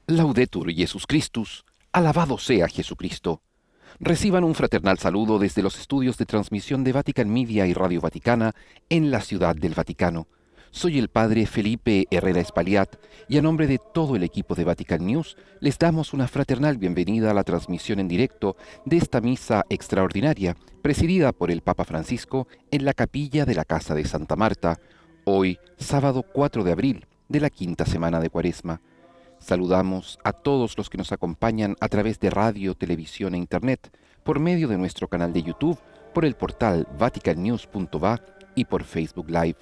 Laudetur Jesus Christus, alabado sea Jesucristo. Reciban un fraternal saludo desde los estudios de transmisión de Vatican Media y Radio Vaticana en la Ciudad del Vaticano. Soy el padre Felipe Herrera Espaliat y a nombre de todo el equipo de Vatican News les damos una fraternal bienvenida a la transmisión en directo de esta misa extraordinaria presidida por el Papa Francisco en la capilla de la Casa de Santa Marta, hoy sábado 4 de abril de la quinta semana de Cuaresma. Saludamos a todos los que nos acompañan a través de radio, televisión e internet, por medio de nuestro canal de YouTube, por el portal vaticannews.va y por Facebook Live.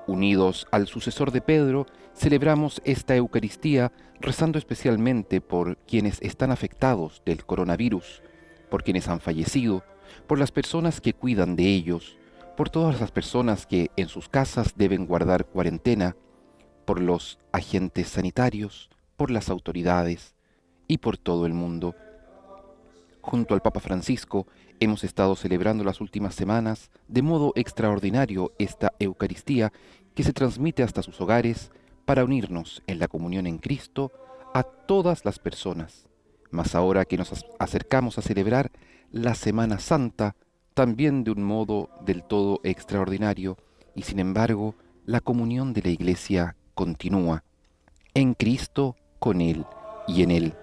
Unidos al sucesor de Pedro, celebramos esta Eucaristía rezando especialmente por quienes están afectados del coronavirus, por quienes han fallecido, por las personas que cuidan de ellos, por todas las personas que en sus casas deben guardar cuarentena, por los agentes sanitarios, por las autoridades y por todo el mundo. Junto al Papa Francisco hemos estado celebrando las últimas semanas de modo extraordinario esta Eucaristía que se transmite hasta sus hogares para unirnos en la comunión en Cristo a todas las personas. Mas ahora que nos acercamos a celebrar la Semana Santa, también de un modo del todo extraordinario, y sin embargo la comunión de la Iglesia continúa en Cristo, con Él y en Él.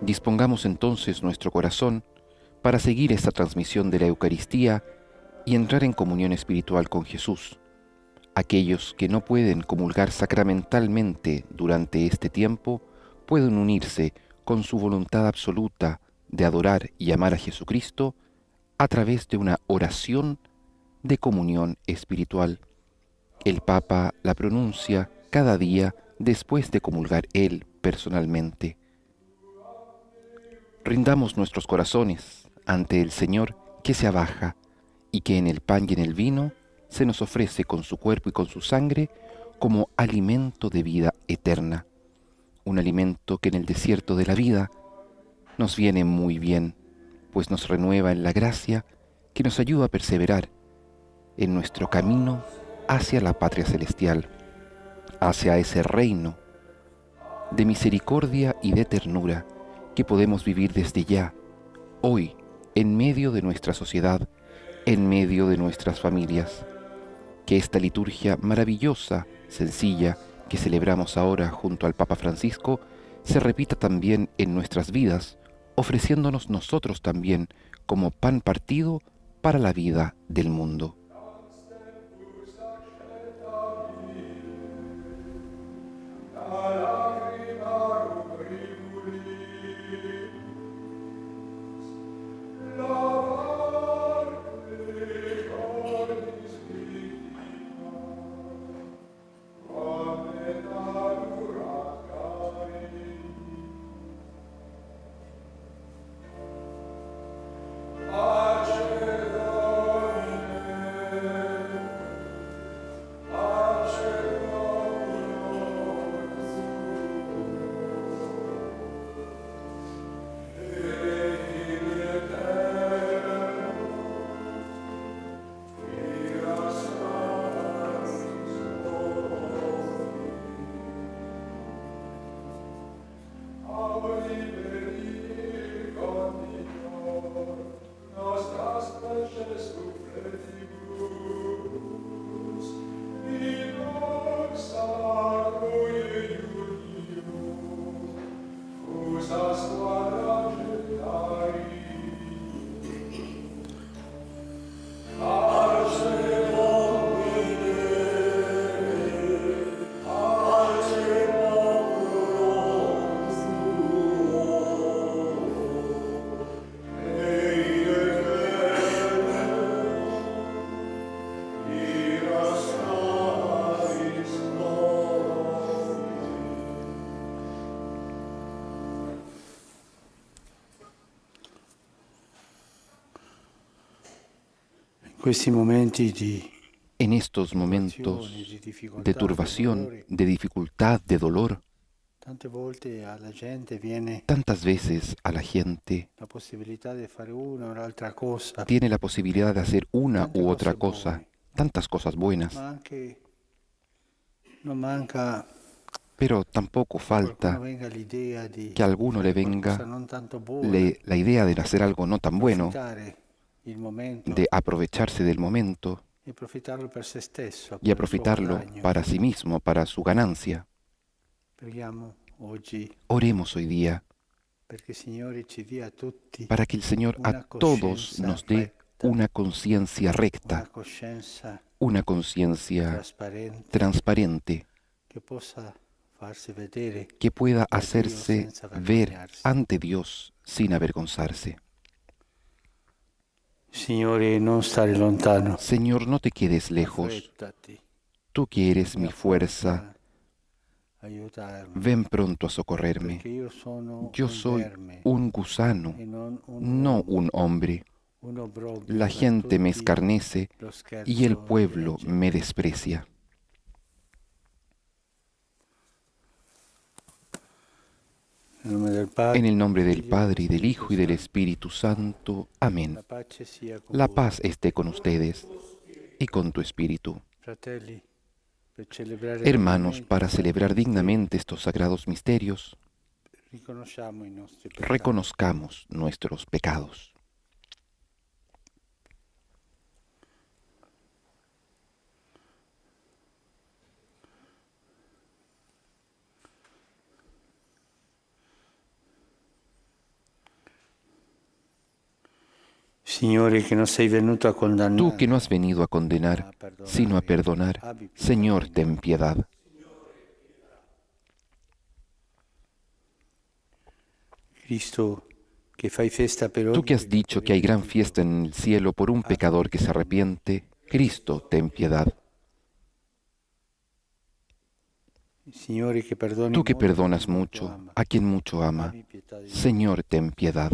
Dispongamos entonces nuestro corazón para seguir esta transmisión de la Eucaristía y entrar en comunión espiritual con Jesús. Aquellos que no pueden comulgar sacramentalmente durante este tiempo pueden unirse con su voluntad absoluta de adorar y amar a Jesucristo a través de una oración de comunión espiritual. El Papa la pronuncia cada día después de comulgar él personalmente. Rindamos nuestros corazones ante el Señor que se abaja y que en el pan y en el vino se nos ofrece con su cuerpo y con su sangre como alimento de vida eterna. Un alimento que en el desierto de la vida nos viene muy bien, pues nos renueva en la gracia que nos ayuda a perseverar en nuestro camino hacia la patria celestial, hacia ese reino de misericordia y de ternura que podemos vivir desde ya, hoy, en medio de nuestra sociedad, en medio de nuestras familias. Que esta liturgia maravillosa, sencilla, que celebramos ahora junto al Papa Francisco, se repita también en nuestras vidas, ofreciéndonos nosotros también como pan partido para la vida del mundo. En estos momentos de turbación, de dificultad, de dolor, Tante volte alla gente viene Tantas veces a la gente la possibilità di fare una o l'altra cosa, tiene la posibilidad de hacer una tante u otra cose cosa, buone, tantas cosas buenas, ma anche non manca pero tampoco che a qualcuno falta venga l'idea que a di alguno le fare qualcosa venga non tanto buona, la idea de hacer algo no tan bueno, approfittare il de momento aprovecharse del momento e approfittarlo per se stesso, y per il suo aprovecharlo guadagno. para sí mismo, para su ganancia. Preghiamo oggi Oremos hoy día perché il Signore ci dia a tutti para que el Señor a una todos coscienza nos dé retta, una conciencia una recta, coscienza una conciencia trasparente transparente, che possa farsi vedere que pueda da Dio hacerse senza ver vergognarsi. ante Dios sin avergonzarse. Signore, non stare lontano, Señor, no te quedes lejos. affrettati Tú que eres e mi fuerza, aiutarmi, ven pronto a socorrerme. perché io sono Yo un soy verme un gusano, e non un no uomo, un hombre. un La obbrobrio per gente me tutti escarnece lo y el scherzo della pueblo me gente. desprecia. Nel nome del En Padre, el nombre del del Figlio e dello Padre, y del Spirito Hijo y del Santo. Espíritu Santo. Amén. La pace sia con La voi. paz esté con ustedes y con tu espíritu. Fratelli, per celebrare Hermanos, degnamente i para santi celebrar misteri, dignamente estos sagrados misterios, riconosciamo i nostri peccati. reconozcamos nuestros pecados. Signore, che non sei venuto a condannare, Tú que no has venido a condenar, sino a perdonar, abbi pietà Señor, di noi. ten piedad. Cristo, che fai festa per Tú ogni que has dicho que hay gran fiesta en el cielo por un pecador que se arrepiente, Cristo, ten piedad. Signore, che perdoni Tú que molto, perdonas molto mucho ama, a quien mucho ama, abbi pietà di noi. Señor, ten piedad.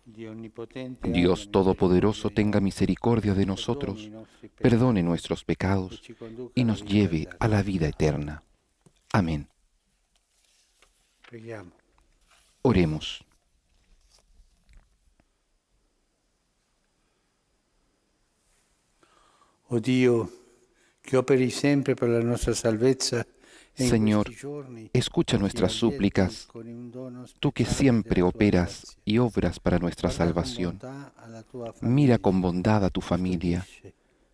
Dio onnipotente, Dios abbia Todopoderoso, misericordia tenga di noi. misericordia de Perdoni i nosotros, nostri peccati perdone nuestros e pecados ci conduca y alla nos vita lleve eterna. a la vida eterna. Amén. Preghiamo. Oremos. O Dio, che operi sempre per la nostra salvezza e in Señor, questi giorni escucha ci nuestras avvierti súplicas, con un dono tú que speciale siempre della tua operas grazia. y obras para nuestra Guarda con salvación. bontà alla tua Mira famiglia, con bondad a tu familia, custodisce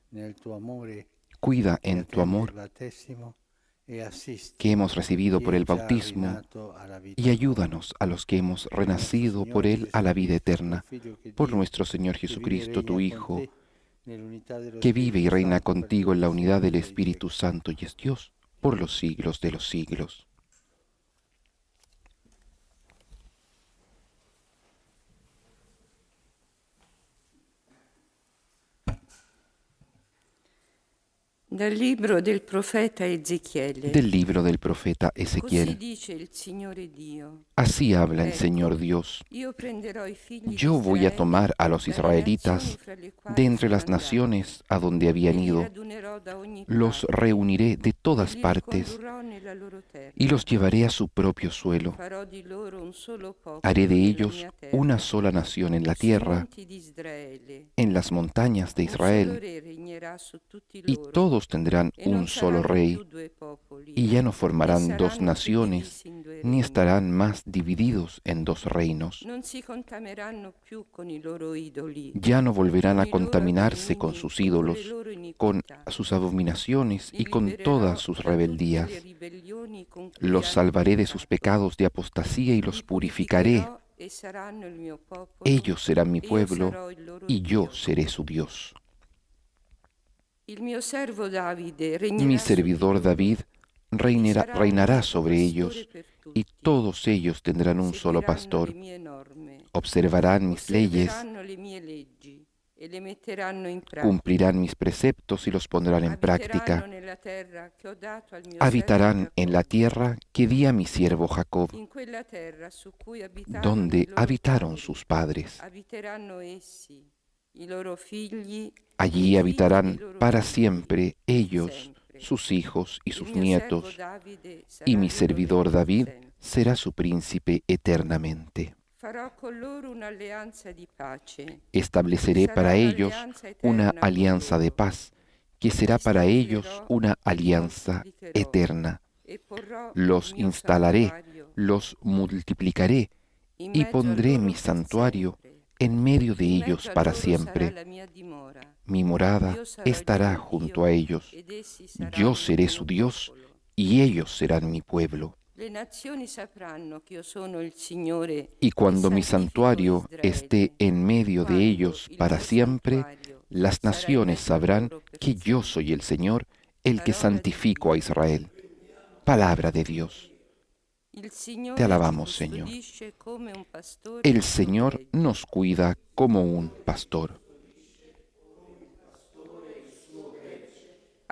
nel tuo amore cuida che en tu attende il amor battesimo e assisti que hemos recibido chi por è el già bautismo rinato alla vita y nuova. ayúdanos a los que hemos renacido por Él a la vida eterna, por nuestro Señor Jesucristo, tu Hijo, que vive y reina contigo en la unidad del Espíritu Santo y es Dios por los siglos de los siglos. Dal libro del profeta Ezechiele. Del libro del profeta Così Ezequiel. dice il Signore Dio. Así habla el Ecco, Señor Dios. Io prenderò i figli Yo di voy a Israele tomar a los dalle israelitas nazioni fra le quali de entre sono las andato, naciones a donde e habían li ido, radunerò da ogni los parte, reuniré de e todas li partes ricondurrò nella loro terra. y los llevaré a su propio suelo. Farò di loro un solo popolo Haré de nella ellos mia terra, una sola nación en la sui tierra, monti di Israele. en las montañas de Un solo Israel, re regnerà su tutti y loro, todos tendrán e non un solo saranno rey, più due popoli, y ya no né formarán dos saranno più naciones, divisi in due ni regni. estarán más divididos en dos reinos. Non si contamineranno più con i loro idoli, Ya no volverán a con i loro contaminarse con abominii sus e con le ídolos, loro con iniquità. sus abominaciones y Li con libererò todas sus da tutte rebeldías. le ribellioni con cui Los hanno salvaré de sus peccato. pecados de apostasía y los Li purificaré. purificherò e saranno il mio popolo, Ellos serán mi e io pueblo sarò il loro y yo Dio. seré su Dios. Il mio servo Davide Mi regnerà su di servidor loro, David e reinará sarà sobre un ellos, pastore per y tutti. todos ellos tendrán un solo Seguiranno pastor. le mie norme, Observarán mis leyes, osserveranno le mie leggi e le metteranno in pratica. cumplirán mis preceptos y los pondrán en Abiteranno práctica. nella terra che ho dato al mio Habitarán servo en la Giacobbe, tierra que di a mi siervo Jacob, in quella terra su cui abitarono donde i loro habitaron padri. sus padres. Abiteranno essi, i loro figli, e i Allí figli dei habitarán loro para figli, siempre per ellos, sempre. sus hijos y Il sus mio servo nietos, Davide sarà y mi loro servidor re David sempre. será su príncipe eternamente. Farò con loro un'alleanza di pace. Estableceré Sarà para ellos un'alleanza una eterna con alianza de loro. paz, que será Li para ellos stabilirò una e li alianza moltiplicherò eterna. e porrò il Los mio instalaré, santuario los multiplicaré in y mezzo a pondré loro mi per santuario sempre. en medio de In ellos mezzo a para loro sarà siempre. la mia dimora. Mi morada Io sarò il estará loro junto Dio a ellos. ed essi Yo saranno seré il su mio Dios popolo. y ellos serán mi pueblo. Le nazioni sapranno che io sono il Signore Y che cuando mi santifico santuario esté Israele. en medio de Quando ellos il para mio siempre, santuario las sarà in naciones mezzo a sabrán loro per que yo soy sempre. el Señor, el que Parola di santifico a Dio. Israel. Palabra de Dios. Il Te Signore ci alabamos, Señor. custodisce come un pastore El li Señor protegge. nos cuida como un pastor.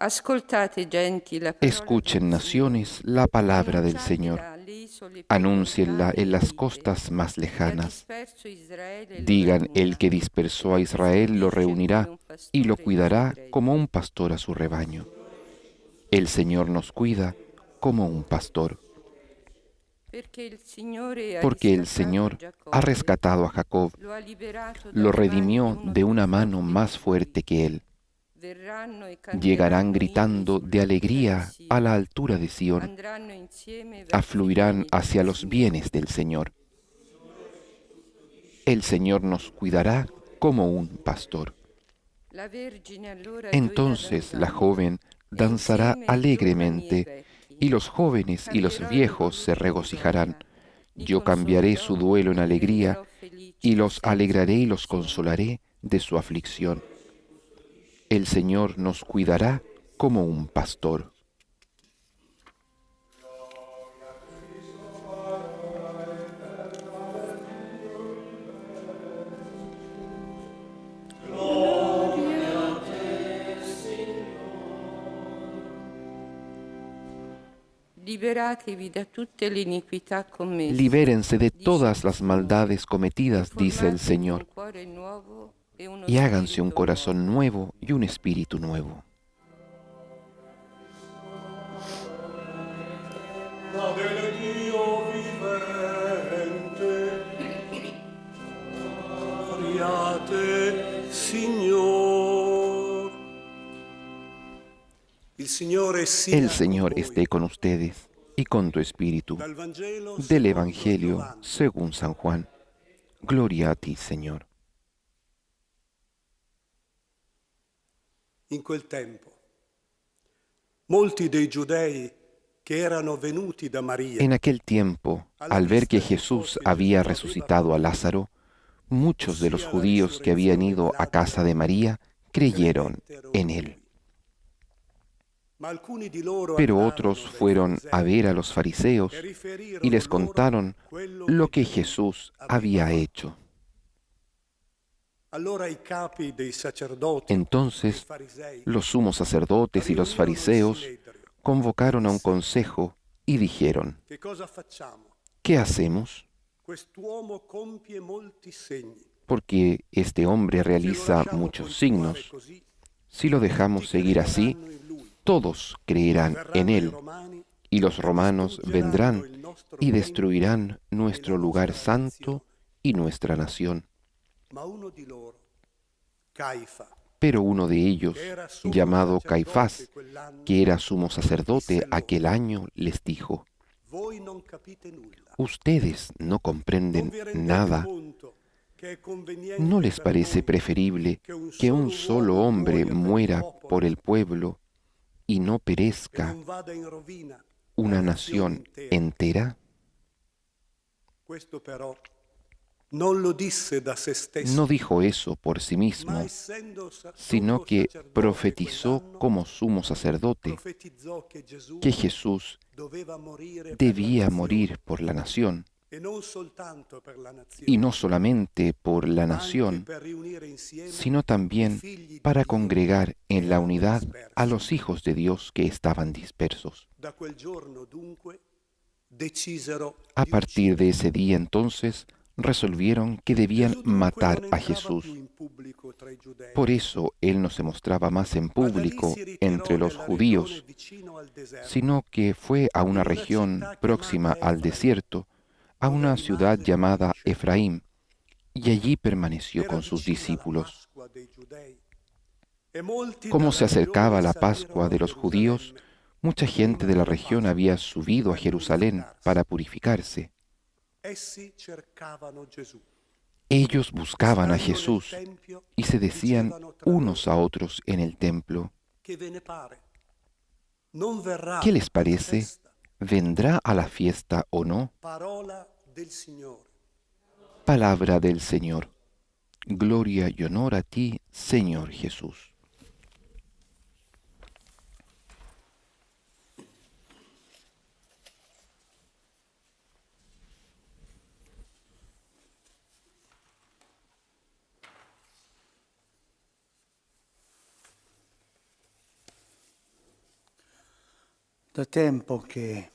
Ascoltate, genti, la parola Escuchen, del naciones, Signore. la palabra del Señor. Annunciatela alle isole più Anúncienla lontane en e las dite, costas más chi ha lejanas. disperso Israele lo Digan, el reunirà, que dispersó a lo Israel lo custodisce come reunirá un y lo pastore il suo cuidará gregge. como un pastor a su rebaño. El Señor nos cuida como un pastor, Perché il Signore ha porque el riscattato Señor ha Giacobbe, rescatado a Jacob, lo ha liberato lo dalle mani di redimió uno de più una mano forte más di fuerte lui. que él. Verranno e Llegarán canteranno inni gritando de sull'altura di alegría a la Sion. altura de Sión, Andranno insieme verso i afluirán beni del hacia los bienes Signore. del Señor. El Señor nos cuidará como un pastor. La Vergine allora Entonces gioirà la danzando, joven e danzará insieme i giovani e alegremente, vecchi. y los jóvenes y los Cambierò il viejos loro se lutto in regocijarán. gioia. Li Yo cambiaré su consolerò duelo en e li alegría, renderò felici y los senza alegraré y los condizione. consolaré de su aflicción. El Señor nos cuidará como un pastor. Liberatevi da tutte le iniquità commesse. Libérense de dice todas il las Signore, maldades e cometidas, dice el formatevi Señor, un cuore nuovo e uno y háganse un spirito corazón nuovo. nuevo y un espíritu nuevo. Ma del Dio vivente, gloriate, Signor. Il Signore sia El con Señor voi. esté con ustedes y con tu espíritu. Dal Vangelo Del secondo Evangelio Giovanni. según San Juan. Gloria a ti, Señor. In quel tempo, molti dei giudei che erano venuti da Maria En aquel tiempo, al ver que Jesús había resucitado a Lázaro, muchos de los judíos que habían ido a casa de María creyeron en él. ma alcuni di loro Pero andarono otros dai fueron a farisei ver a los fariseos e riferirono y les loro contaron quello lo que Gesù Jesús aveva había fatto. hecho. Allora i capi dei sacerdoti, Entonces dei farisei, los sumos sacerdotes y los riunirono il fariseos Sinedrio. convocaron a un consejo y dijeron, Che cosa facciamo? ¿qué hacemos? Quest'uomo compie molti segni. Porque este hombre Se lo realiza lasciamo muchos continuare signos. così, Si lo dejamos tutti seguir así, crederanno in lui. todos creerán en Verranno i él, romani y los e romanos distruggeranno vendrán il nostro y tempio destruirán e nuestro la lugar nostra santo nazione. y nuestra nación. Ma uno di loro, Caifa, Pero uno de ellos, che era sumo llamado sacerdote Caifás, quell'anno, que era sumo sacerdote disse loro, aquel año, les dijo, voi non capite nulla. ustedes no Non comprenden vi rendete nada. conto che è conveniente ¿No les per parece noi preferible que un solo hombre muera por el pueblo y no che perezca non vada in rovina una la nación nazione intera? entera? Questo però non lo disse da se stesso, No dijo eso por sí ma mismo, essendo sino sommo que sacerdote profetizó quell'anno, como sumo sacerdote profetizzò che Gesù que Jesús doveva morire per la debía nazione, morir por la nación, e non soltanto per la nazione, y no solamente por la ma anche nación, per riunire insieme sino i también figli di para Dio congregar che en la erano unidad dispersi. a los hijos de Dios que estaban dispersos. Da quel giorno dunque decisero A di partir de ucciderlo. ese día entonces resolvieron que debían Gesù dunque matar non a entrava Jesús. più in pubblico tra tra i giudei. Por eso él no se mostraba más en Ma da lì público si ritirò entre los nella judíos, regione vicino al deserto, sino que fue a una in una región città próxima chiamata al Efraim, desierto, a dove una ciudad rimase con i llamada discepoli. Efraín, y allí permaneció Era con sus vicina la discípulos. Pasqua dei giudei e molti Como se dalla acercaba regione la salirono Pascua a de los judíos, Gerusalemme mucha gente prima de la della región Pasqua había subido a per Jerusalén purificarsi. para purificarse. Essi cercavano Gesù. Ellos buscaban a Stando nel Jesús tempio, y se decían dicevano tra unos a loro: otros en el templo, che ve ne pare? Non verrà ¿qué les alla parece? festa? ¿Vendrá a la fiesta o no? Parola del Signore. Palabra del Señor. Gloria y honor a ti, Señor Jesús. Da tempo che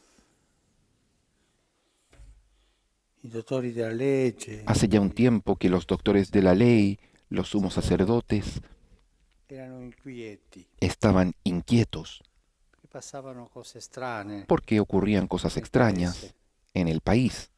i dottori della legge Hace ya un tiempo que los doctores de la ley, los sumos sacerdotes, erano inquieti, estaban inquietos che passavano cose strane porque ocurrían cosas nel extrañas paese. en el país.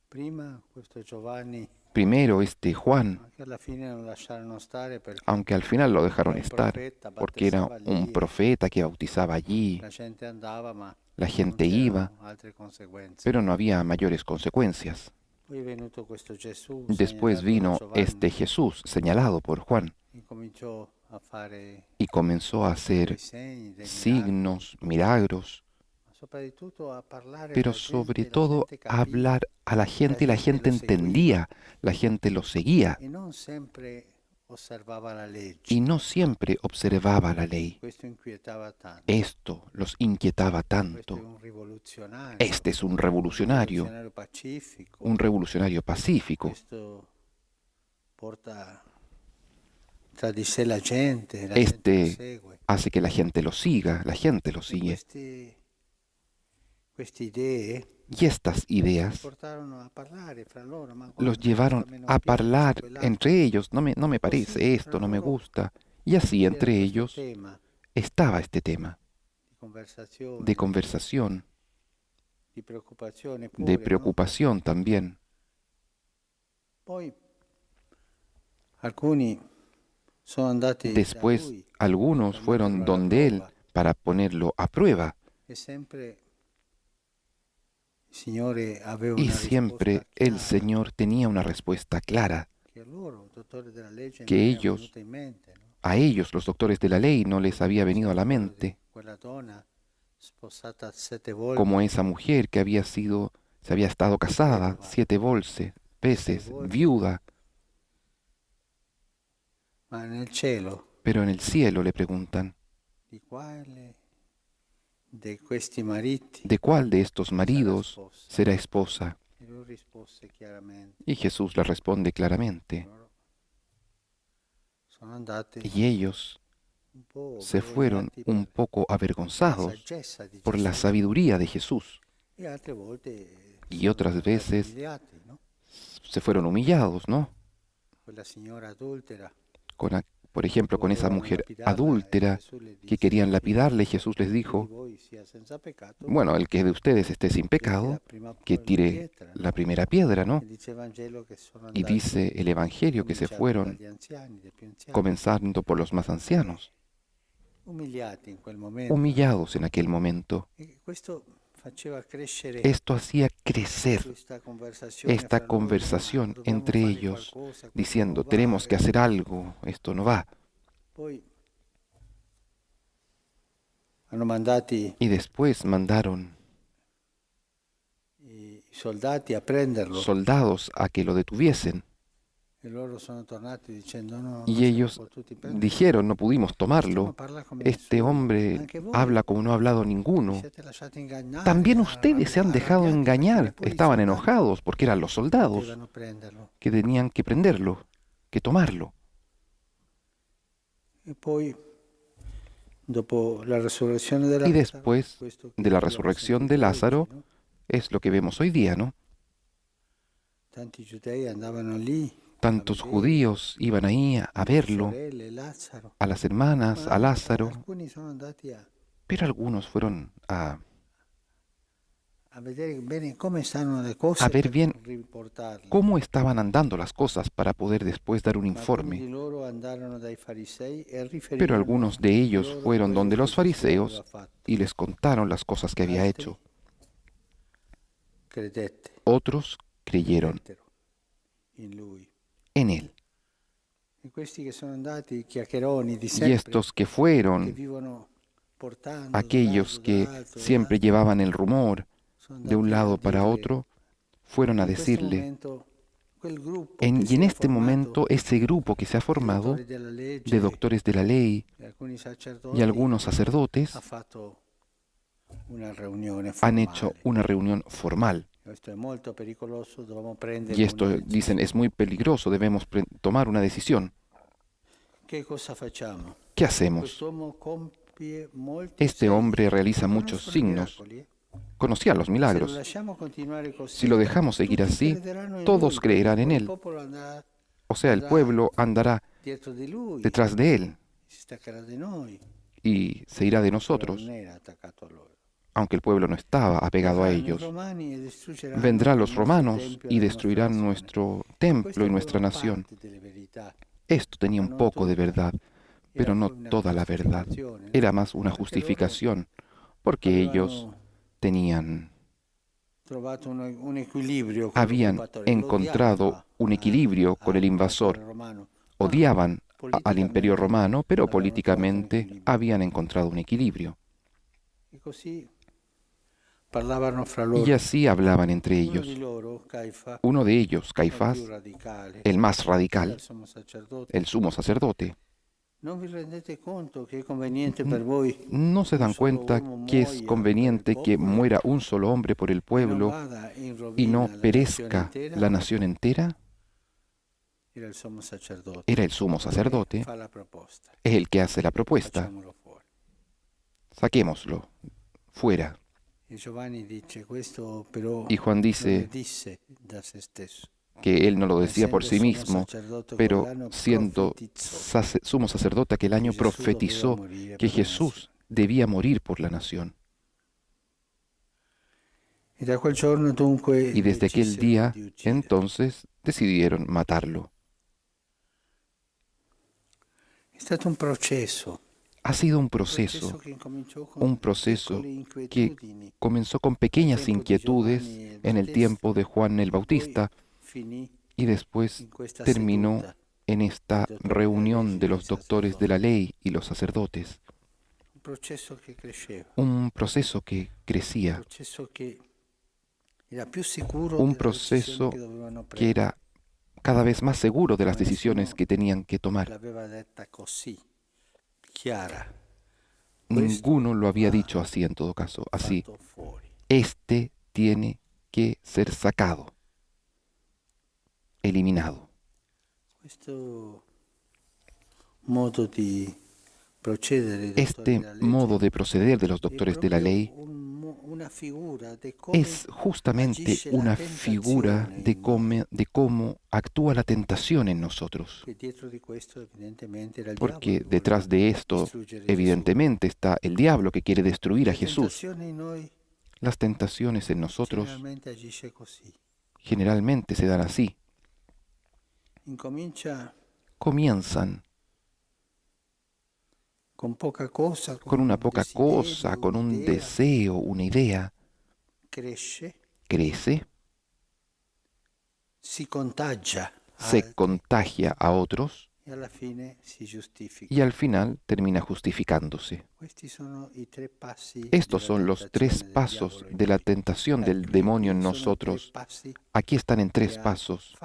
Prima questo Giovanni, Primero este Juan, che alla fine non lasciarono stare perché aunque al final lo dejaron era un estar, profeta, porque era battezzava un lì e profeta que bautizaba allí, la gente andava, ma la non gente iba, c'erano altre conseguenze. pero no había mayores consecuencias. Poi è venuto questo Gesù, Después segnalato da vino Giovanni, este Jesús señalado por Juan e cominciò a fare y comenzó a dei hacer segni, dei miracoli, signos, milagros, ma soprattutto a parlare pero alla sobre gente, la todo gente a capiva hablar a la gente y la gente lo seguiva entendía, la gente lo seguía e non sempre osservava la legge. y no siempre observaba la ley. Questo inquietava tanto. Esto los inquietaba Questo è tanto. un rivoluzionario, Este es un revolucionario, pacifico. un revolucionario pacífico. Questo porta tra di sé la gente lo Este segue. hace que la gente lo siga, la gente lo E sigue. queste idee Y estas ideas portarono a parlare fra loro, ma los guarda, llevaron questo a me non a piace, hablar quell'altro. entre ellos. No me parece Così esto, fra no me loro gusta. Y así c'era entre questo ellos tema estaba este tema di conversazione, de conversación, di preoccupazione de pure, no? preocupación también. Poi alcuni sono andati da Después lui algunos per fueron metterlo alla donde él prova, para ponerlo a prueba e sempre il Signore aveva y una siempre risposta el chiara, Señor tenía una respuesta clara che a loro, dottori della legge, que non era ellos, venuta in mente, no? a ellos, los doctores de la ley, no les había venido a la Ricordo di mente, quella donna sposata 7 volte, como esa mujer que se había estado casada 7 veces, viuda, ma nel cielo pero en el cielo le preguntan, di quale di questi mariti ¿de cuál de estos sarà maridos sposa? será esposa? E lui rispose chiaramente, Y Jesús le responde claramente, loro sono andati y ellos un po' se fueron vergognati un per poco la avergonzados saggezza di por la Gesù, sabiduría de Jesús, e altre volte y sono otras stati veces umiliati, no? se fueron humillados, ¿no? Quella signora adultera Por ejemplo, con esa volevano mujer lapidarla, e adúltera Gesù le que disse, querían lapidarle, Jesús les chi di dijo, voi sia senza peccato, bueno, el que de ustedes esté sin tiri la pecado, prima que tire pietra, no? la primera piedra, ¿no? E dice il Vangelo che sono Y andati, dice el Evangelio que se cominciando fueron, dagli anziani, dai più anziani, comenzando por los más ancianos, umiliati in quel momento. humillados en aquel momento. E questo faceva crescere Esto hacía crecer questa conversazione esta fra loro, conversación ma dobbiamo entre fare ellos, qualcosa, questo diciendo, non va, tenemos que hacer algo, esto no va. Poi hanno mandati Y después mandaron i soldati a prenderlo soldados a que lo detuviesen. e loro sono tornati dicendo no, non Y siamo ellos potuti prenderlo. dijeron, no pudimos tomarlo. Parla come Este nessuno. hombre Anche voi habla como no ha hablado vi ninguno. siete lasciati ingannare, También ustedes se han dejado arrabbiati perché engañar. neppure i Estaban soldati enojados porque eran los soldados potevano prenderlo. que tenían que prenderlo, que tomarlo. E poi dopo la resurrezione di Y Lazzaro, después questo che de la abbiamo resurrección sentito de Lázaro, oggi, no? es lo que vemos hoy día, ¿no? Tanti giudei andavano lì Tantos judíos iban ahí a verlo, sorelle, Lazzaro. a las hermanas, a Lázaro, Alcuni sono andati pero algunos fueron a vedere bene come stanno le cose a ver per bien riportarle. cómo estaban andando las cosas para poder después dar un Ma alcuni di informe. loro andarono dai farisei e Pero riferirono algunos de ellos loro fueron quello donde che los Gesù aveva fariseos fatto. y les contaron las cosas que había Altri hecho. credette, Otros creyeron credettero in lui. en él. E questi che sono andati, chiacchieroni di Y sempre, estos que che fueron, vivono portando aquellos que siempre llevaban el rumor de un lado para otro, fueron a decirle, y en este momento ese grupo que se ha formado de doctores de la ley y algunos sacerdotes han hecho una reunión formal. Y esto, dicen, es muy peligroso, debemos tomar una decisión. ¿Qué hacemos? Este hombre realiza muchos signos. Conocía los milagros. Si lo dejamos seguir así, todos creerán en él. O sea, el pueblo andará detrás de él y se irá de nosotros, aunque el pueblo no estaba apegado a ellos. Vendrán los romanos y destruirán nuestro templo y nuestra nación. Esto tenía un poco de verdad, pero no toda la verdad. Era más una justificación, porque ellos habían encontrado un equilibrio con el invasor. Odiaban al imperio romano, pero políticamente habían encontrado un equilibrio. Y así hablaban entre ellos. Uno de ellos, Caifás, el más radical, el sumo sacerdote, ¿no se dan cuenta que es conveniente que muera un solo hombre por el pueblo y no perezca la nación entera? Era el sumo sacerdote, es el que hace la propuesta. Saquémoslo fuera. Y Juan dice que él no lo decía por sí mismo, pero siendo sumo sacerdote aquel año profetizó que Jesús debía morir por la nación. Y desde aquel día, entonces, decidieron matarlo. Ha sido un proceso que comenzó con pequeñas inquietudes en el tiempo de Juan el Bautista y después terminó en esta reunión de los doctores de la ley y los sacerdotes. Un proceso que crecía, un proceso que era cada vez más seguro de las decisiones que tenían que tomar. Ninguno lo había dicho así en todo caso, así. Este tiene que ser sacado, eliminado. Este modo de proceder de los doctores de la ley es justamente una figura de cómo actúa la tentación en nosotros. Porque detrás de esto, evidentemente, está el diablo que quiere destruir a Jesús. Las tentaciones en nosotros generalmente se dan así. Comienzan con una poca cosa, con un deseo, una idea. Crece, se contagia a otros y al final termina justificándose. Estos son los 3 pasos de la tentación del demonio en nosotros. Aquí están en 3 pasos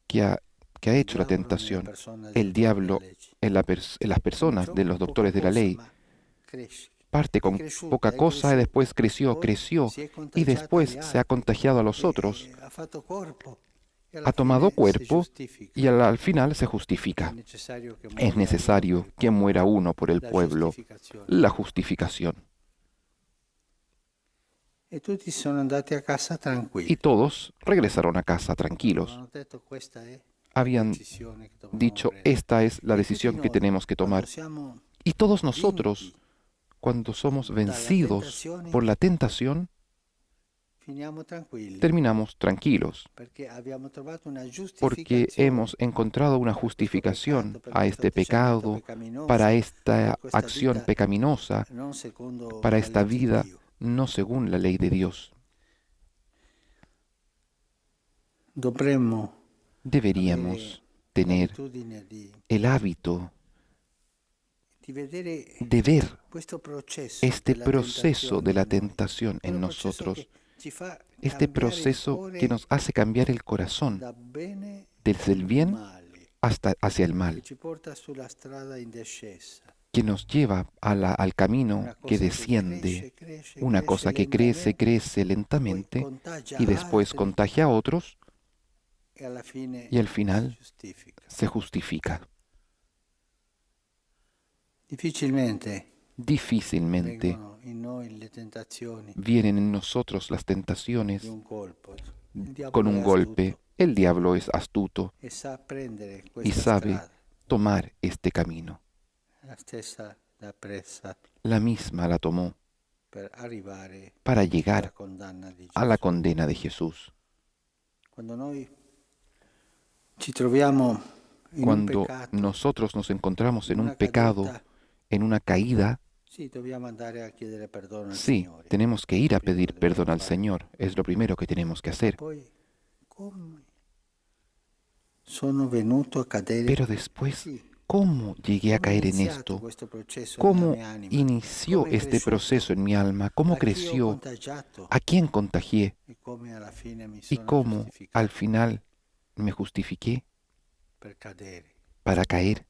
que ha hecho la tentación. El diablo en las personas de los doctores de la ley parte con poca cosa y después creció y después se ha contagiado a los otros. Ha tomado cuerpo y al final se justifica. Es necesario que muera uno por el pueblo. La justificación. E tutti sono andati a casa Y tranquilli. todos regresaron a casa tranquilos. Hanno detto questa è la Habían decisione che dobbiamo dicho, prendere. esta es la E tutti decisión que noi, tenemos que quando tomar. siamo Y todos vinti nosotros, cuando somos dalla vencidos tentazione, por la tentación, finiamo tranquilli, terminamos tranquilos, perché abbiamo trovato una porque giustificazione hemos encontrado una per questo justificación peccato, per a questo este atteggiamento pecado, peccaminoso, para per esta questa acción vita pecaminosa, non secondo para la esta legge di vida Dio. no según la ley de Dios. Dovremmo Deberíamos tener l'abitudine di el hábito vedere de ver questo processo este della proceso de la tentazione tentación en in noi, quello processo nosotros, che ci fa este cambiare il proceso cuore que nos hace cambiar el corazón da bene desde el bien male, hasta hacia el che mal, ci porta sulla strada in discesa. que nos lleva al camino Una que cosa desciende, cresce una cosa que crece, lentamente, crece poi lentamente contagia y después altri contagia a otros e alla fine y al si final giustifica. se justifica. Difficilmente Difícilmente vengono in noi le tentazioni vienen en nosotros las tentaciones di un colpo. Il diavolo con è un golpe. astuto El diablo es astuto e sa prendere y questa sabe strada, tomar este camino. la stessa da pressa La misma la tomó per arrivare para alla llegar condanna di a la Gesù. condena de Jesús. Quando noi ci troviamo in un Cuando peccato, nosotros nos encontramos en una un pecado, caduta, en una caída, sì, dobbiamo andare a chiedere perdono al sí, Signore. tenemos que ir a Prima pedir lo perdón dobbiamo al fare. Señor. Es lo primero que tenemos que hacer. Poi, come sono venuto a cadere? Pero después, Sì, ¿cómo llegué a come è caer en iniziato esto? questo processo ¿Cómo nella mia anima? inició Come è este cresciuto? proceso en mi alma? ¿Cómo A chi ho creció? contagiato? ¿A quién contagié? E come alla fine mi ¿Y sono cómo giustificato al final me justifiqué per cadere? para caer?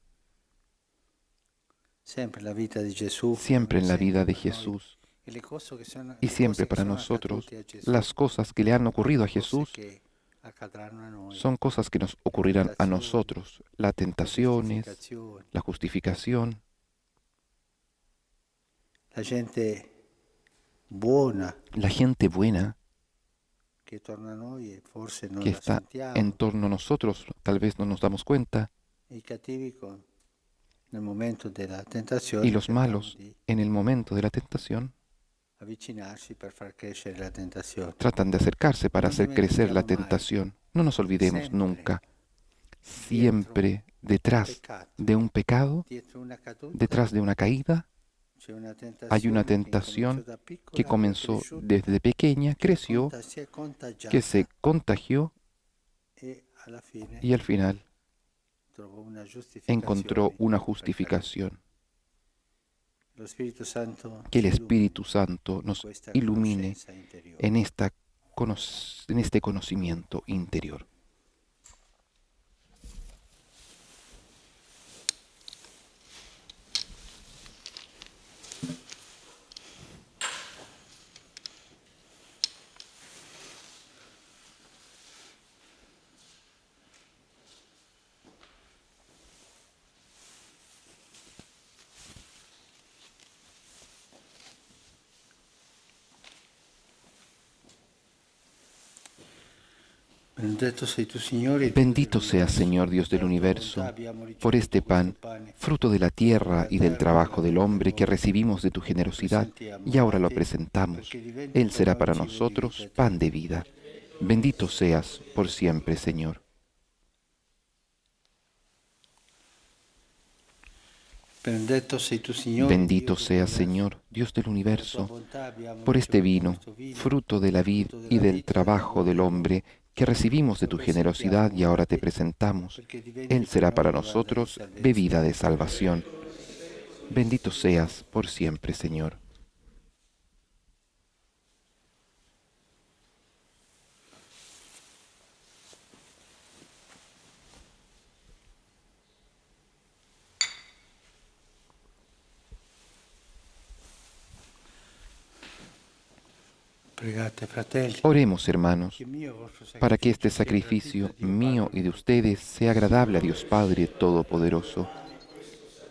Sempre la vita di Gesù, Siempre en la vida de per noi. Jesús E le cose che sono, y le siempre cose che para sono nosotros, accadute a Gesù, las cosas que le han ocurrido a cose Jesús che accadranno a noi, son cosas que nos ocurrirán a tentazioni, nosotros. Las tentaciones, giustificazioni. la justificación, La gente buona la gente buena che torna a noi e forse non que la está sentiamo, en torno a nosotros, tal vez no nos damos cuenta, e i cattivi nel momento della tentazione y los cercano malos di en el momento de la tentación avvicinarsi per far crescere la tentazione. tratan de acercarse para No hacer crecer la dimentichiamo mai, tentación. No nos olvidemos siempre nunca, siempre detrás peccato, de un pecado, dietro una caduta, detrás de una caída, c'è una hay una tentazione tentación che incominciò da piccola, que è comenzó cresciuta, desde pequeña, creció, si è contagiata que se contagió e alla fine y al final trovò una giustificazione encontró una per justificación. cadere. Lo Spirito Santo Que el ci Espíritu illumini Santo nos questa ilumine conoscenza interiore. en en este conocimiento interior. Benedetto sei tu, Signore, Bendito seas, Señor Dios del universo, por este pan, fruto de la tierra y del trabajo del hombre que recibimos de tu generosidad y ahora lo presentamos. Él será para nosotros pan de vida. Bendito seas por siempre, Señor. Benedetto sei tu, Signore, Bendito Dio seas, dell'universo. Señor, Dios del Per tua universo, bontà abbiamo por este ricevuto vino, questo vino, fruto de la vid y del trabajo del hombre que recibimos de tu generosidad y ahora te presentamos. perché diventi Él per será noi para bevanda di nosotros salvezza. bebida de salvación. Bendito seas por siempre, Señor. Pregate, fratelli, Oremos, hermanos, che il mio e il vostro para que este sacrificio sacrificio mío y de ustedes sea agradable a Dios Padre Todopoderoso.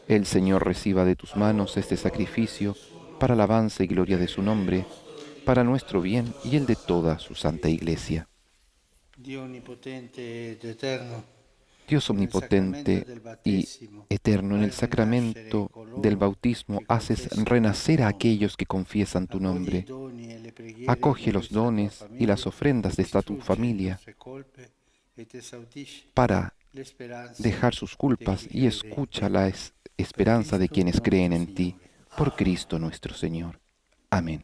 El Señor reciba de tus manos este sacrificio para alabanza y gloria de su nombre, para nuestro bien y el de toda su santa Iglesia. Dio onnipotente ed eterno, Dios omnipotente y eterno, en el sacramento del bautismo haces renacer a aquellos que confiesan tu nombre. Acoge los dones y las ofrendas de esta tu familia para dejar sus culpas y escucha la esperanza de quienes creen en ti, por Cristo nuestro Señor. Amén.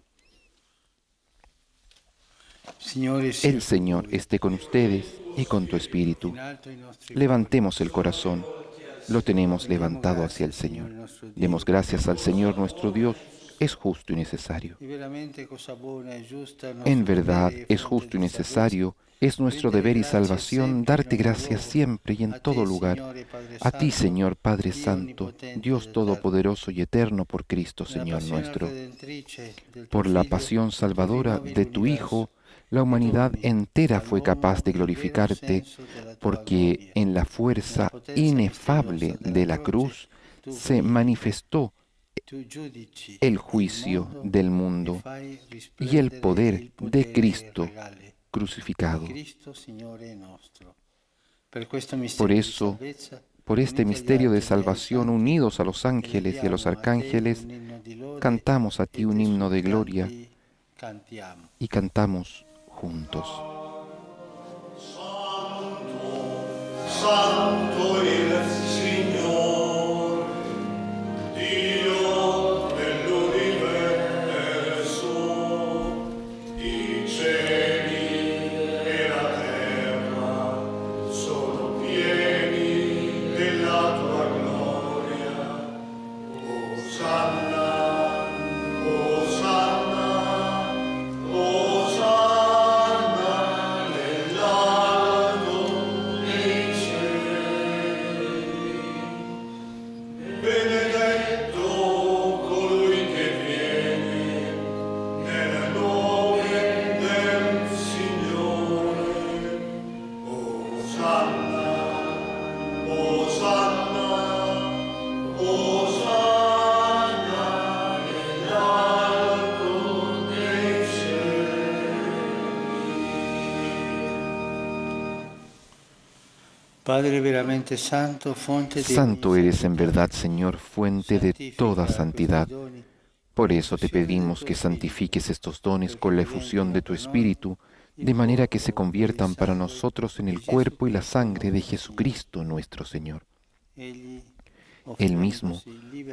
El Señor esté con ustedes y con tu espíritu. Levantemos el corazón. Lo tenemos levantado hacia el Señor. Demos gracias al Señor nuestro Dios. Es justo y necesario. En verdad es justo y necesario. Es nuestro deber y salvación darte gracias siempre y en todo lugar. A ti, Señor Padre Santo, Dios Todopoderoso y Eterno, por Cristo, Señor nuestro. Por la pasión salvadora de tu Hijo, la humanidad entera fue capaz de glorificarte, porque en la fuerza inefable de la cruz se manifestó el juicio del mundo y el poder de Cristo crucificado. Por eso, por este misterio de salvación, unidos a los ángeles y a los arcángeles, cantamos a ti un himno de gloria y cantamos juntos. Santo il Signore, Dio dell'universo, i cieli e la terra sono pieni della tua gloria. Osanna, Osanna, Osanna nell'alto dei cieli. Benedetto colui che viene nel nome del Signore. Osanna, Osanna, Osanna nell'alto dei cieli. Padre veramente santo, fonte di Santo eres en verdad, Señor, fuente de toda santidad. Por eso te pedimos que santifiques estos dones con la efusión de tu Espíritu, de manera que se conviertan para nosotros en el cuerpo y la sangre de Jesucristo nuestro Señor. Él mismo,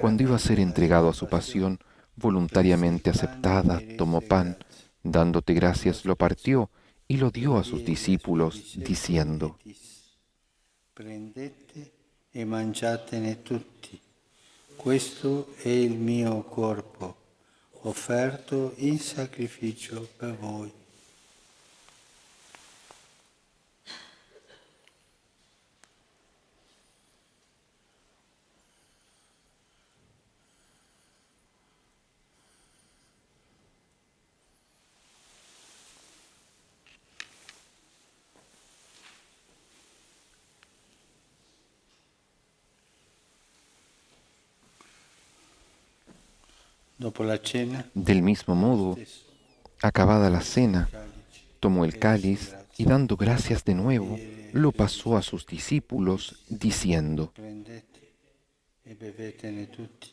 cuando iba a ser entregado a su pasión, voluntariamente aceptada, tomó pan, dándote gracias, lo partió y lo dio a sus discípulos, diciendo: Prendete e mangiatene tutti. Questo è il mio corpo, offerto in sacrificio per voi. Dopo la cena, Del mismo modo, acabada la cena, tomó el cáliz y dando gracias de nuevo, lo pasó a sus discípulos, diciendo: prendete e bevetene tutti.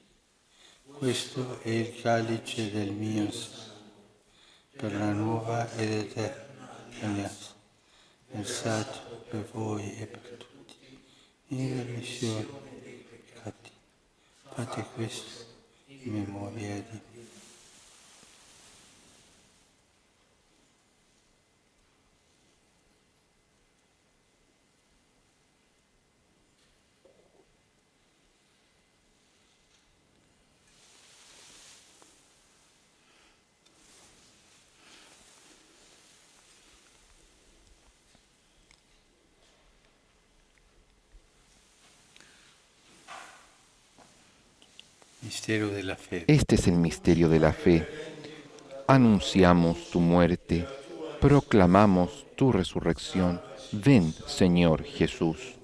Questo è il calice del mio sangue, per la nuova ed eterna alleanza, versato per voi e per tutti, in remissione dei peccati. Fate questo in memoria di me. Mistero della fede. Este es el misterio de la fe. Anunciamos tu muerte, proclamamos tu resurrección. Ven, Señor Jesús.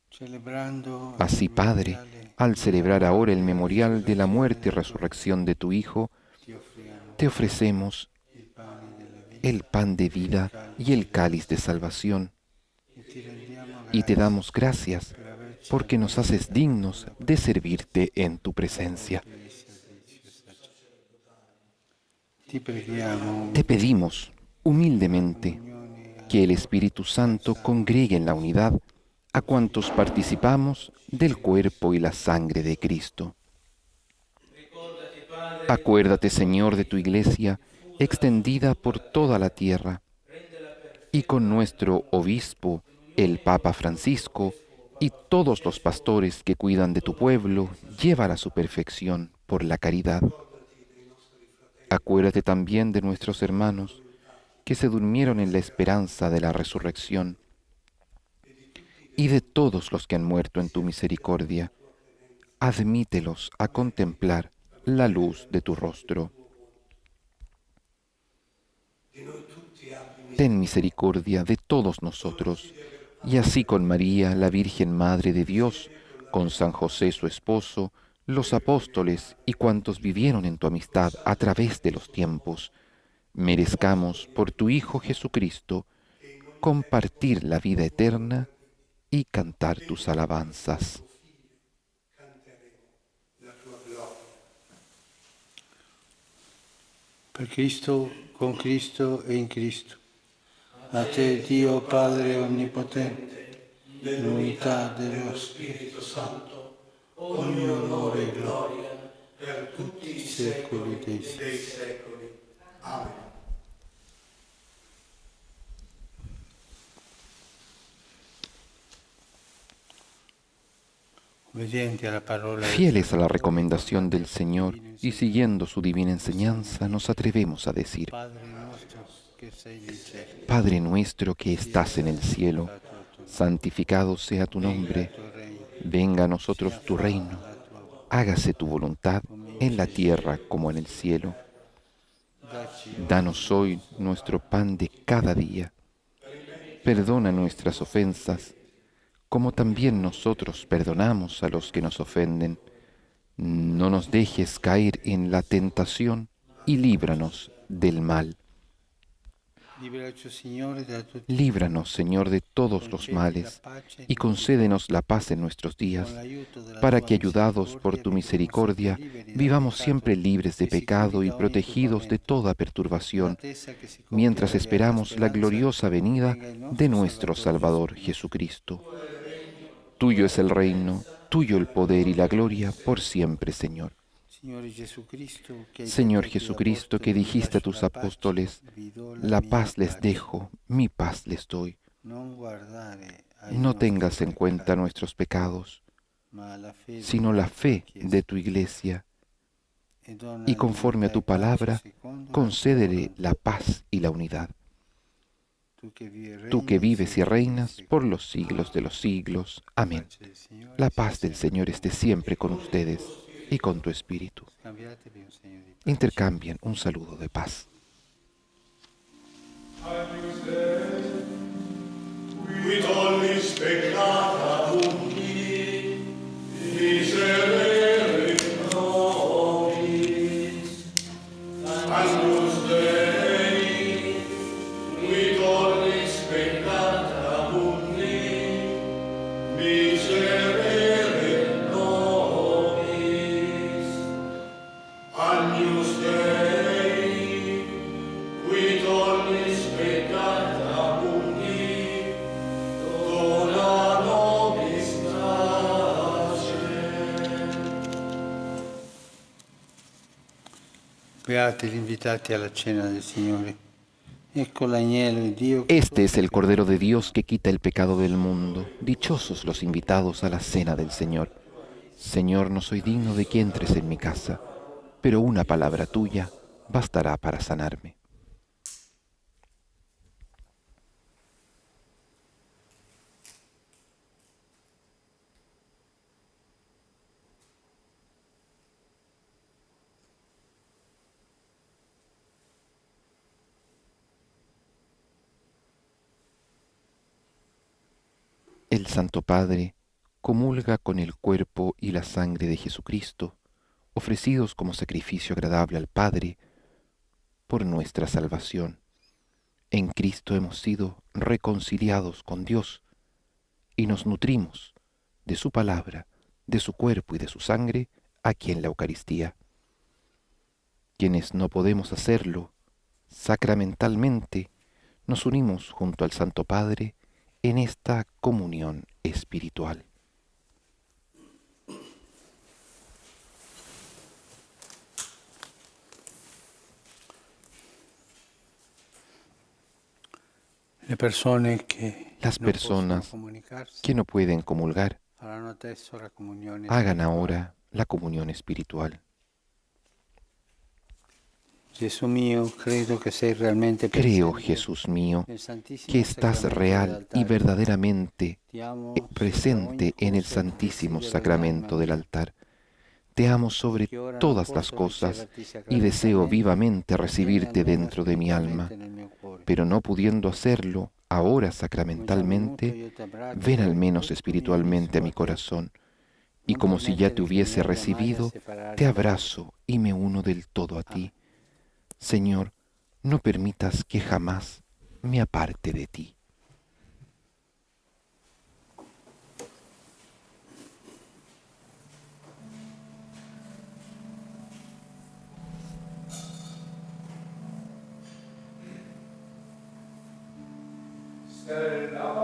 Celebrando Así, il Padre, memoriale, al celebrar ahora el memorial de la muerte y resurrección de tu Hijo, ti offriamo te ofrecemos el pan de vida y el cáliz de salvación, y te damos gracias porque nos haces dignos de servirte en tu presencia. Te pedimos humildemente que el Espíritu Santo congregue en la unidad a cuantos participamos del cuerpo y la sangre de Cristo. Acuérdate, Señor, de tu Iglesia extendida por toda la tierra, y con nuestro obispo, el Papa Francisco, y todos los pastores que cuidan de tu pueblo, llévala a su perfección por la caridad. Acuérdate también de nuestros hermanos que se durmieron en la esperanza de la resurrección, y de todos los que han muerto en tu misericordia. Admítelos a contemplar la luz de tu rostro. Ten misericordia de todos nosotros, y así con María, la Virgen Madre de Dios, con San José su esposo, los apóstoles y cuantos vivieron en tu amistad a través de los tiempos, merezcamos por tu Hijo Jesucristo compartir la vida eterna y cantar tus alabanzas. Per Cristo, con Cristo e in Cristo. A te, Dio Padre Onnipotente, nell'unità dello Spirito Santo, ogni onore e gloria per tutti i secoli dei secoli. Amen. Fieles a la recomendación del Señor y siguiendo su divina enseñanza, nos atrevemos a decir: Padre nuestro que estás en el cielo, santificado sea tu nombre, venga a nosotros tu reino, hágase tu voluntad en la tierra como en el cielo. Danos hoy nuestro pan de cada día. Perdona nuestras ofensas, como también nosotros perdonamos a los que nos ofenden. No nos dejes caer en la tentación y líbranos del mal. Líbranos, Señor, de todos los males y concédenos la paz en nuestros días, para que, ayudados por tu misericordia, vivamos siempre libres de pecado y protegidos de toda perturbación, mientras esperamos la gloriosa venida de nuestro Salvador Jesucristo. Tuyo es el reino, tuyo el poder y la gloria por siempre, Señor. Señor Jesucristo, que dijiste a tus apóstoles: la paz les dejo, mi paz les doy. No tengas en cuenta nuestros pecados, sino la fe de tu Iglesia, y conforme a tu palabra, concédele la paz y la unidad. Tú que vives y reinas por los siglos de los siglos. Amén. La paz del Señor esté siempre con ustedes y con tu espíritu. Intercambien un saludo de paz. Quid omnis peccata mundi, miserere nobis. Agnus Dei, quid omnis peccata mundi, miserere nobis. Agnus Dei, quid omnis peccata mundi, dona nobis pace. Beati gli invitati alla cena del Signore. Ecco l'agnello di Dio. Este es el Cordero de Dios que quita el pecado del mundo. Dichosos los invitados a la cena del Señor. Señor, no soy digno de que entres en mi casa, pero una palabra tuya bastará para sanarme. El Santo Padre comulga con el cuerpo y la sangre de Jesucristo, ofrecidos como sacrificio agradable al Padre, por nuestra salvación. En Cristo hemos sido reconciliados con Dios y nos nutrimos de su palabra, de su cuerpo y de su sangre aquí en la Eucaristía. Quienes no podemos hacerlo sacramentalmente, nos unimos junto al Santo Padre en esta comunión espiritual. Las personas que no pueden comulgar hagan ahora la comunión espiritual. Creo, Jesús mío, que estás real y verdaderamente presente en el Santísimo Sacramento del altar. Te amo sobre todas las cosas y deseo vivamente recibirte dentro de mi alma, pero no pudiendo hacerlo ahora sacramentalmente, ven al menos espiritualmente a mi corazón, y como si ya te hubiese recibido, te abrazo y me uno del todo a ti. Señor, no permitas que jamás me aparte de ti. Stella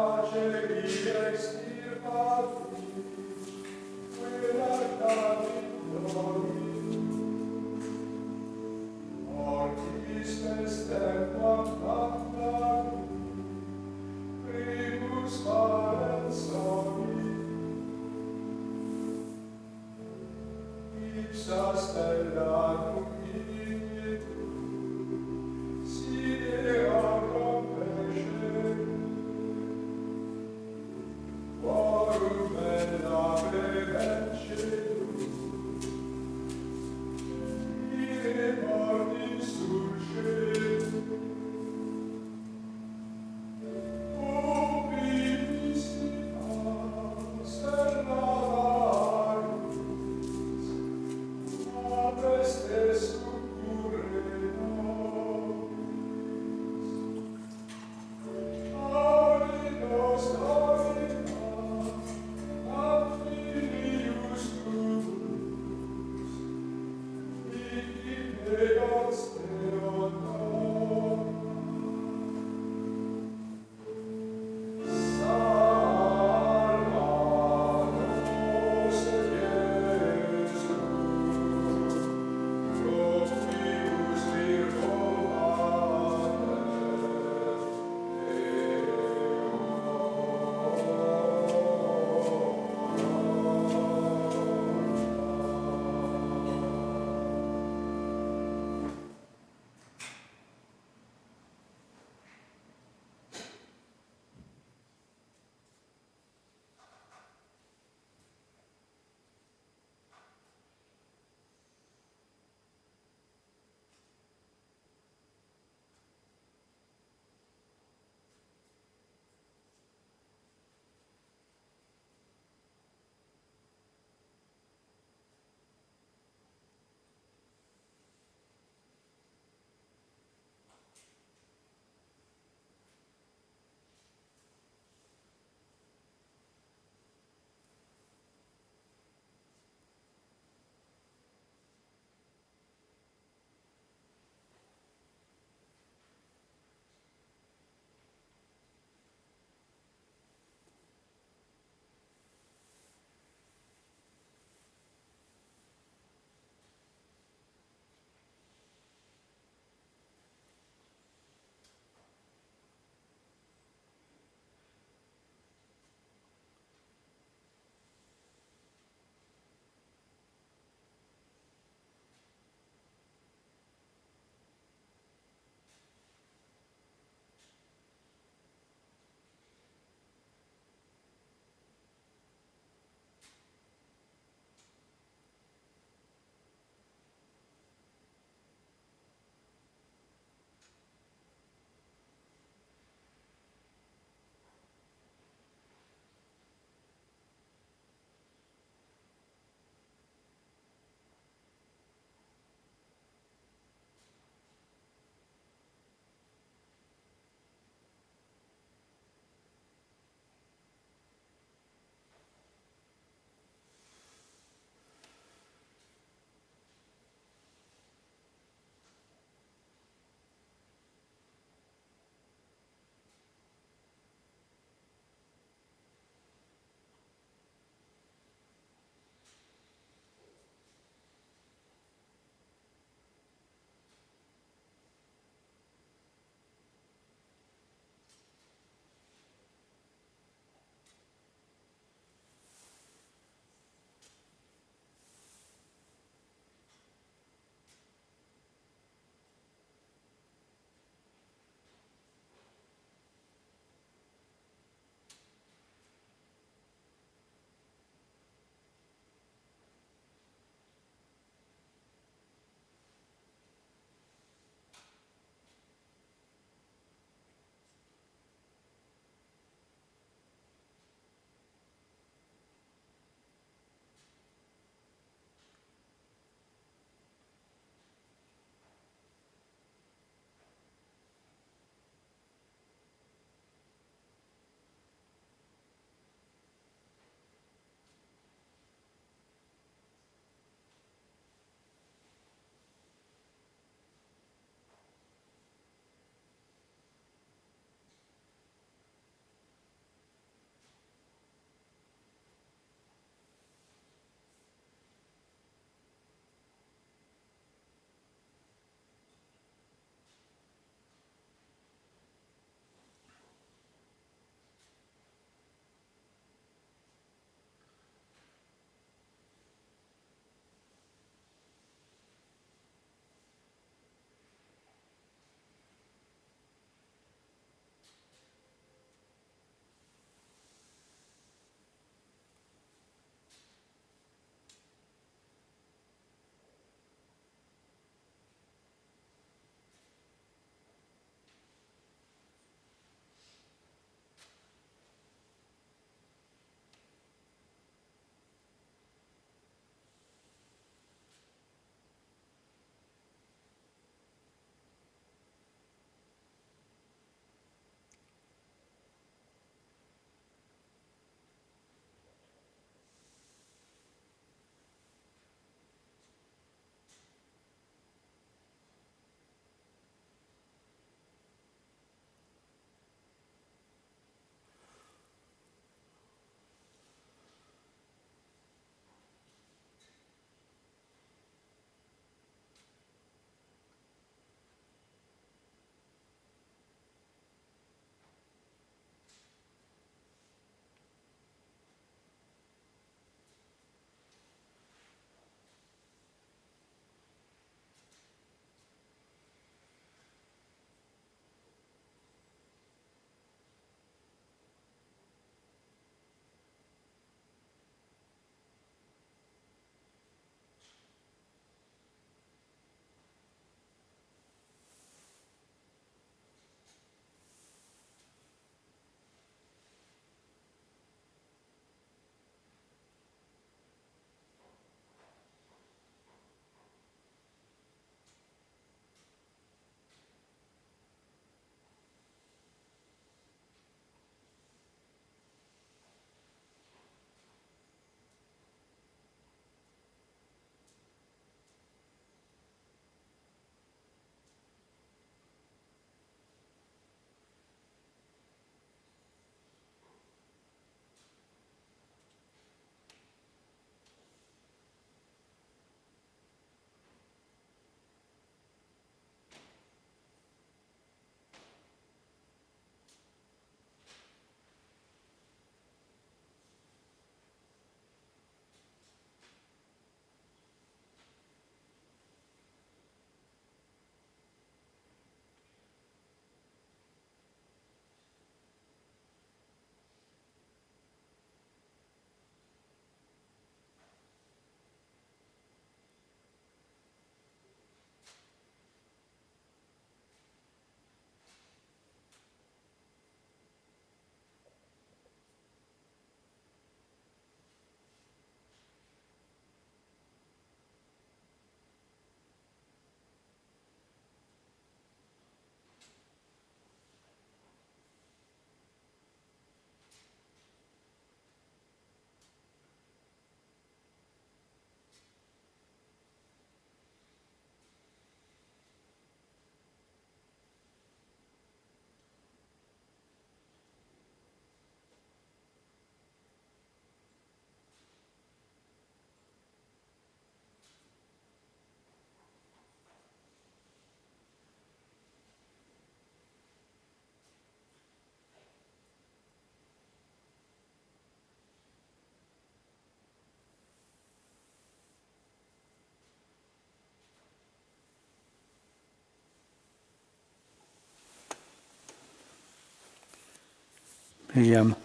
Preghiamo.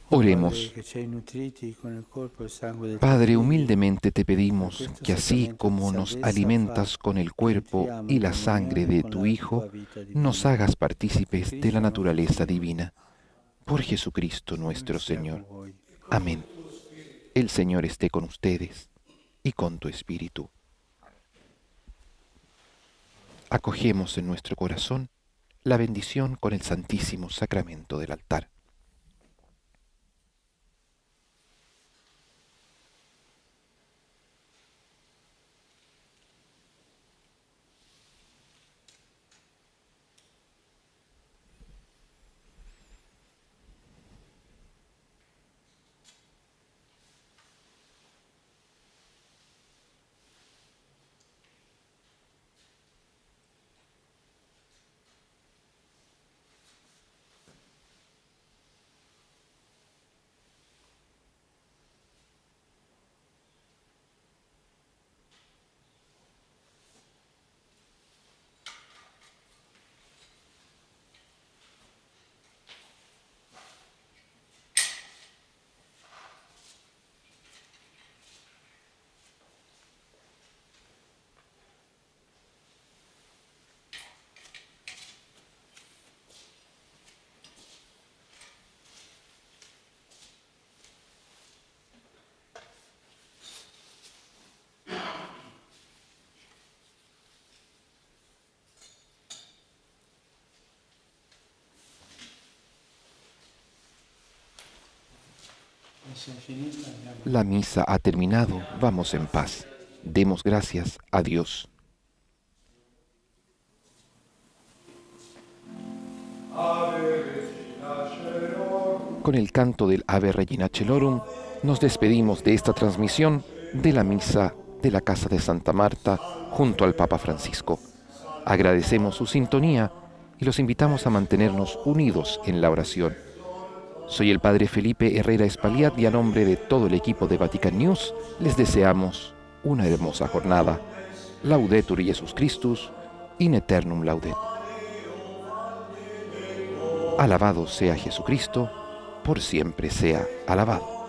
Oremos. Che ci hai nutriti con il corpo e il sangue del Padre, tuo Figlio, humildemente te pedimos que así como nos alimentas con el cuerpo y la sangre de tu Hijo, nos hagas partícipes de la naturaleza divina. Por Jesucristo nuestro Señor. Amén. El Señor esté con ustedes y con tu espíritu. Acogemos en nuestro corazón la bendición con el Santísimo Sacramento del altar. La misa ha terminado, vamos en paz. Demos gracias a Dios. Con el canto del Ave Regina Celorum, nos despedimos de esta transmisión de la misa de la Casa de Santa Marta junto al Papa Francisco. Agradecemos su sintonía y los invitamos a mantenernos unidos en la oración. Soy el Padre Felipe Herrera Espaliat y a nombre de todo el equipo de Vatican News les deseamos una hermosa jornada. Laudetur Jesus Christus, in aeternum laudet. Alabado sea Jesucristo, por siempre sea alabado.